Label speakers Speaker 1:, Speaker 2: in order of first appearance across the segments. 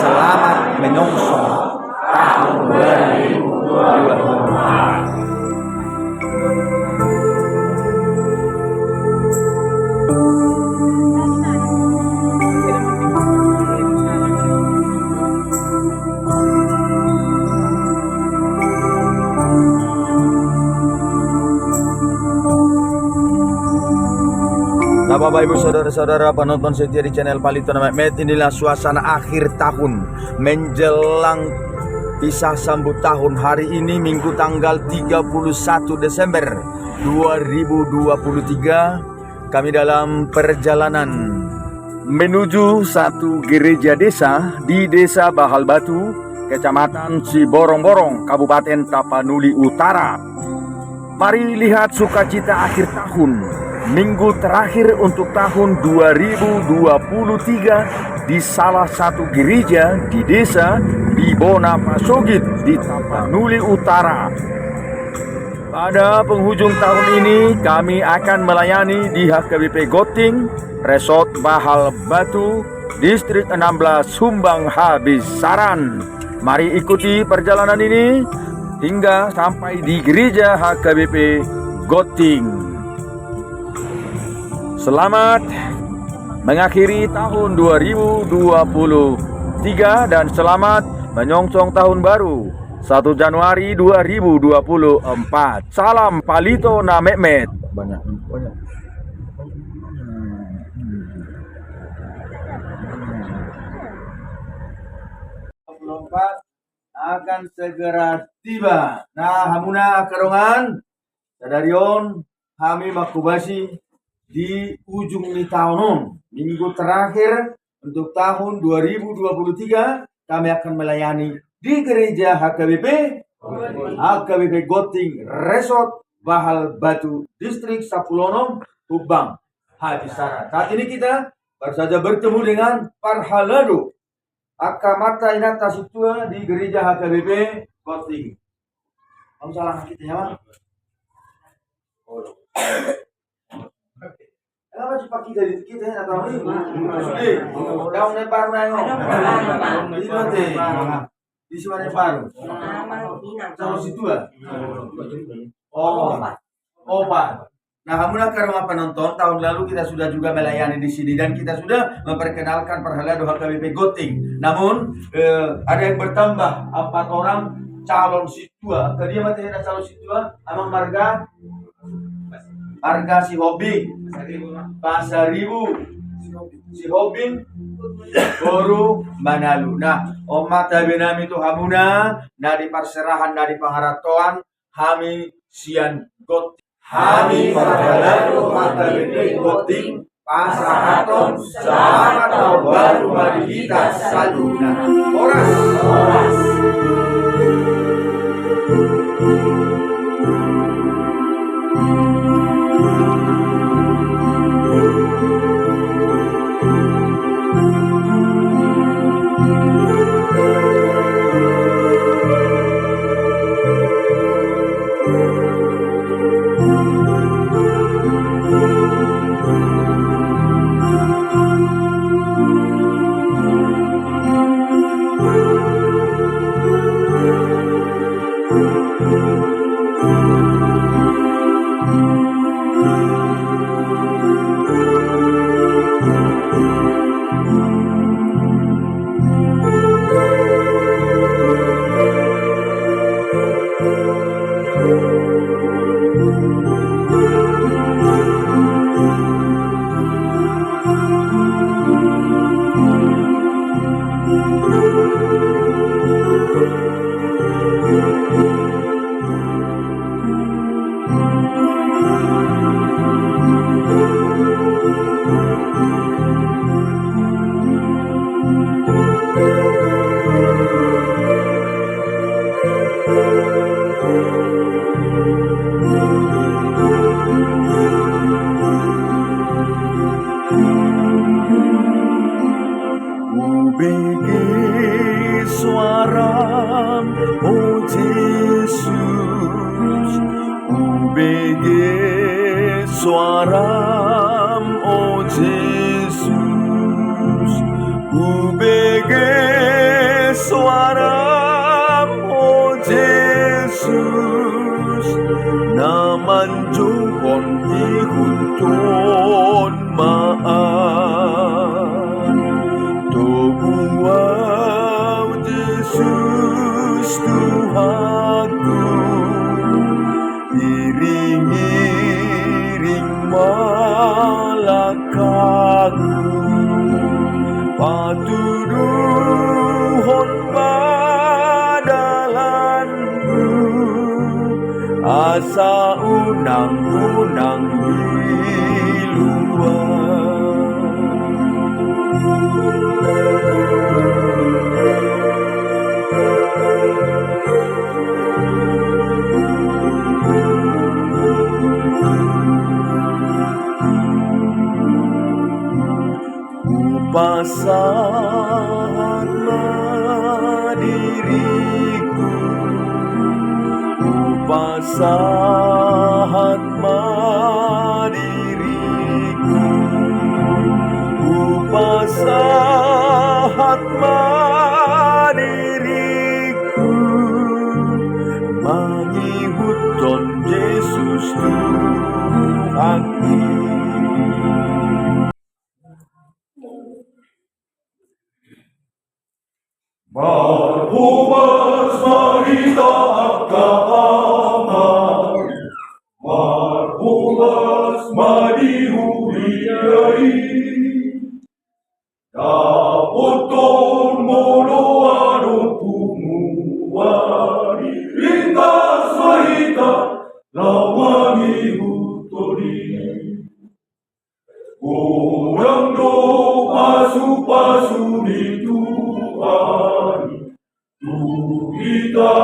Speaker 1: Selamat menyongsong tahun 2024. Nah, Bapak Ibu Saudara-saudara penonton setia di channel Palito Mehmet, inilah suasana akhir tahun menjelang pisah sambut tahun. Hari ini Minggu tanggal 31 Desember 2023, kami dalam perjalanan menuju satu gereja desa di Desa Bahal Batu, Kecamatan Ciborong-Borong, Kabupaten Tapanuli Utara. Mari lihat sukacita akhir tahun, minggu terakhir untuk tahun 2023 di salah satu gereja di desa Bibona Pasogit di Tapanuli Utara. Pada penghujung tahun ini kami akan melayani di HKBP Goting, Resort Bahal Batu, Distrik 16 Sumbang Habis Saran. Mari ikuti perjalanan ini hingga sampai di gereja HKBP Goting. Selamat mengakhiri tahun 2023 dan selamat menyongsong tahun baru 1 Januari 2024. Salam Palito Mehmet. Banyak. Akan segera tiba. Nah, hamuna karongan sadarion kami makubasi di ujung ni tahun, minggu terakhir untuk tahun 2023 kami akan melayani di gereja HKBP Goting Resort Bahal Batu, Distrik 10 Subang Habis Saran. Saat ini kita baru saja bertemu dengan Parhalado Akamata Inata Situa di gereja HKBP Goting. Kamu salah kita ya, Pak? Kenapa sih pagi dari kita ya atau ini? Daun nepar nayo. Di nanti. Di mana paru? Kalau situ ah. Oh, opat. Nah, kamu nak karena penonton tahun lalu kita sudah juga melayani di sini dan kita sudah memperkenalkan Parhalado HKBP Goting. Namun ada yang bertambah 4 orang calon situa. Tadi mati ada calon situa, amang marga si Hobi, Pasaribu, si Hobin, Boru, Manalu. Nah, omat binami itu hamuna, nadi perserahan, nadi pengharatoan, hami sian Goting. Hami Parhalado HKBP Goting, Pasaraton, selamat tahun baru bagi kita saluna. Oras. suara
Speaker 2: Jesus, ubege suaramu Jesus, naman jungkon ihutun maan, tubuhaw Jesus Tuhanku, iring-iring malakaku, patuduhon padalanku, asa unang-unang diluar. Upasahan diriku, upasahan diriku, upasahan diriku, mangihuton Yesus Tuhanku.
Speaker 3: Marhubas marita agama, marhubas madihuriai, daputon molo aro tumuari, rindas mahita lawangi hutori. Orang do pasu-pasu di Tuhan, kita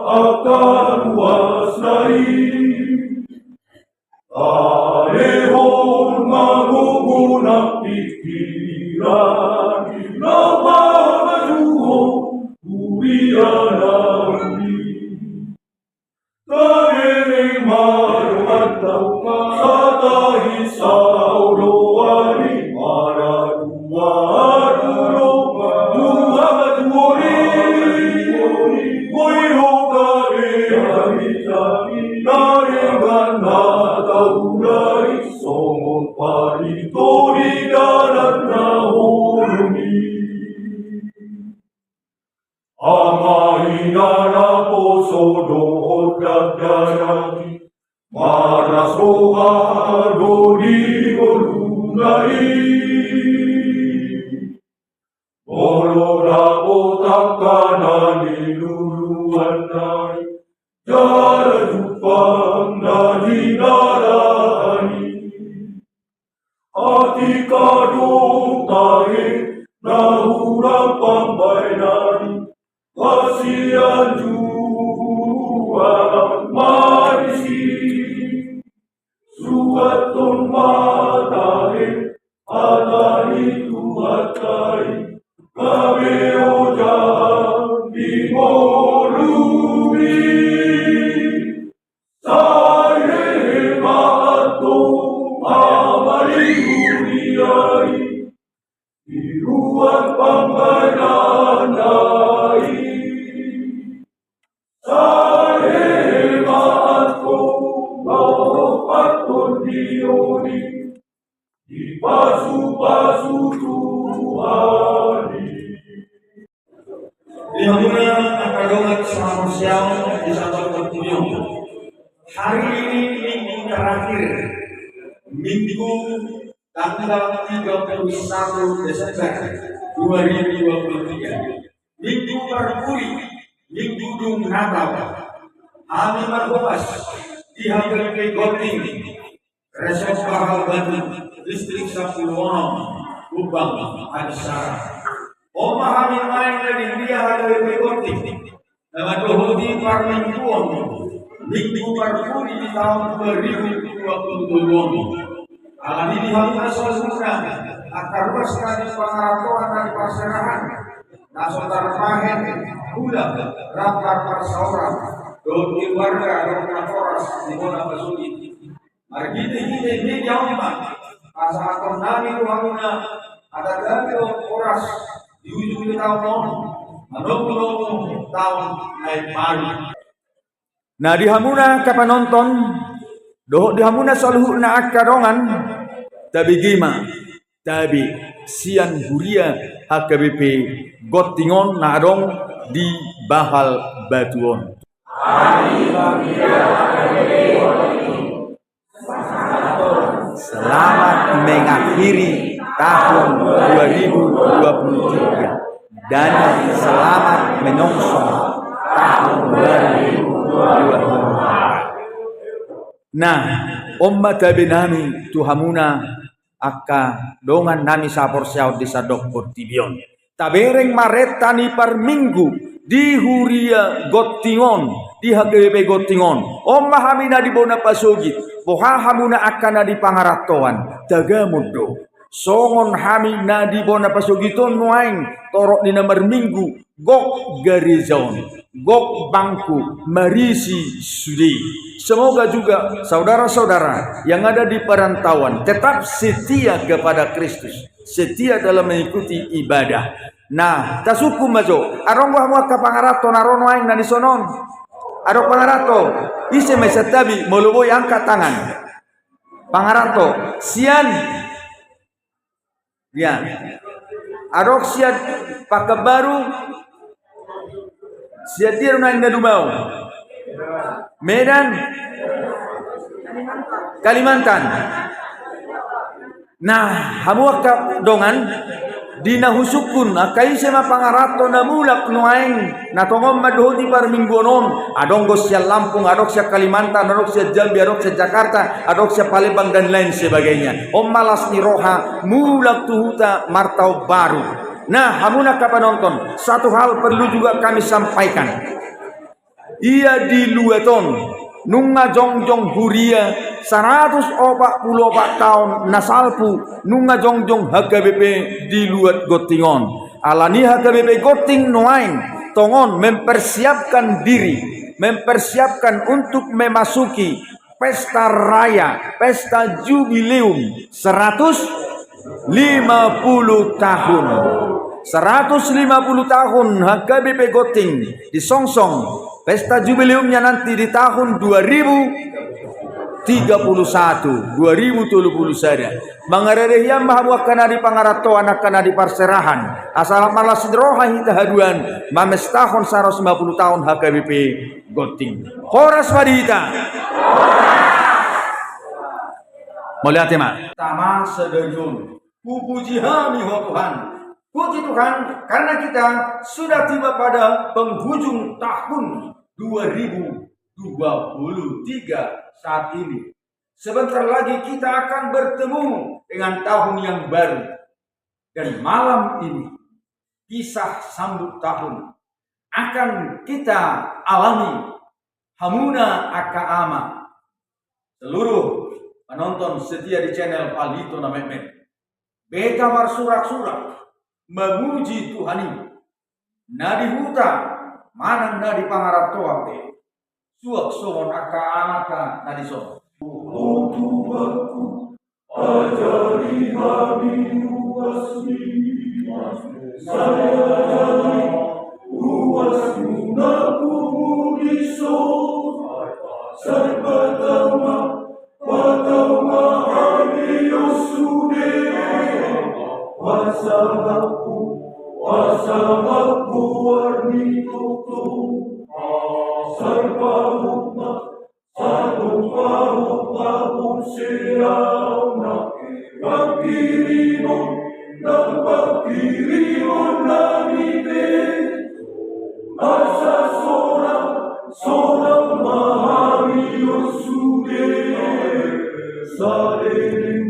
Speaker 3: akan wasnai. Alehon magugunak pikiran, nama majuho ubianami. Tanering marwantau satahi sauroani maraduadulo duhamatuori moirogare habitami narengan nataulai somon paritori darat nahorumi. Amahinana poso dohot gagdaragi, maras roha dodi golunai. Bolora otakana niluluan nai, jara jupang nahinarani. Ati kadung tahe nahurang pambainani, kasihan juang marisi, suaton matahe atari tuatai, kabeo jahan dimolumi, saire maato amari huriai, iruan pambananai. Sae maatko maupatun dioni, di pasu-pasu Tuhani.
Speaker 1: Lingkungan akademik sosial di satu pertemuan. Hari ini minggu terakhir, minggu tanggal 31 Desember 2023. Minggu Merkuri, minggu Dung Natal. Kami berbebas di HPP Goting, Resort Bahal Bandung, Distrik Sapuwono, Subang, Adsara. Memahami main dari dia HPP Goting, dengan dohodi parmingguan, minggu Merkuri di tahun 2022. Alam ini hamba sesungguhnya akar bersekali pengaratoan dari perserahan nasotar mahen budak rapar persauran dodi warga dan poras di kota Basuki. Mari kita ini jauh asa akan nami Tuhanuna ada kami oras di ujung tahun tahun naik baru.
Speaker 2: Nah di hamuna kapanonton doh di hamuna saluhuna akadongan tabi gima tabi sian huria HKBP Gottingon nadong di Bahal Batuon. Selamat mengakhiri tahun 2023 dan selamat menyongsong tahun 2024. Nah, umat tabi nami tuhamuna aka dongan nami sapor siaut di sadok Portibion. Tabereng maretani par minggu di Huria Gottingon, di HKBP Gottingon. Omma hamina di bona pasogit, boha hamuna akana di pangaratoan, tagamudo. Songon hamina di bona pasogiton nuaing, torok di nomor minggu, gok garizon, gok bangku, marisi sudi. Semoga juga saudara-saudara yang ada di perantauan tetap setia kepada Kristus, setia dalam mengikuti ibadah. Nah, tasuku majo, arong gua muat kapangarato narono aing nani sonon. Arong pangarato, ise mesatabi moluboy angkat tangan. Pangarato, sian. Ya. Arong sian pakabaru. Sian dia naing nadumau. Medan, Kalimantan. Nah, hamuak dongan dina husukun akai sema pangarato na mulak nuaing natongom madohoti par minggonon adong sia Lampung, adok sia Kalimantan, adok sia Jambi, adok sia Jakarta, adok sia Palembang dan lain sebagainya. Om malas ni roha mulak tuhuta martau baru. Nah, hamuna kapanonton, satu hal perlu juga kami sampaikan. Ia di lueton nunga jongjong huria 144 tahun nasalpu nunga jongjong HKBP di luat Gottingon. Alani HKBP Gotting noain tongon mempersiapkan diri, mempersiapkan untuk memasuki pesta raya, pesta jubileum 150 tahun. 150 tahun HKBP Gotting disongsong pesta jubileumnya nanti di tahun 2031 saja. Mangarere yang mahabuak kana di pangarato anak kana di parserahan asal malas roha hita haduan mames tahun 150 tahun HKBP Gotting. Horas wadita. Melihat tema. Tama sedayun. Puji hami ho Tuhan. Puji Tuhan karena kita sudah tiba pada penghujung tahun 2023 saat ini. Sebentar lagi kita akan bertemu dengan tahun yang baru. Dan malam ini kisah sambut tahun akan kita alami hamuna akaama. Seluruh penonton setia di channel Palito na Mehmet. Beta bersurak-surak memuji Tuhan ini. Nadi huta manang nadi pangaratoa be. Suak sohon aka amaka nadi sohon.
Speaker 3: Oh Tuhanku, ajari kami luasmi. Saya jari luasmu nakumu disoh. Sarbatama patama hari yosude. Wasamaku warni tutu sarpahutna satu pahut siauna pakirimon dan pakirimon namite asa sorang mahami yosude sadering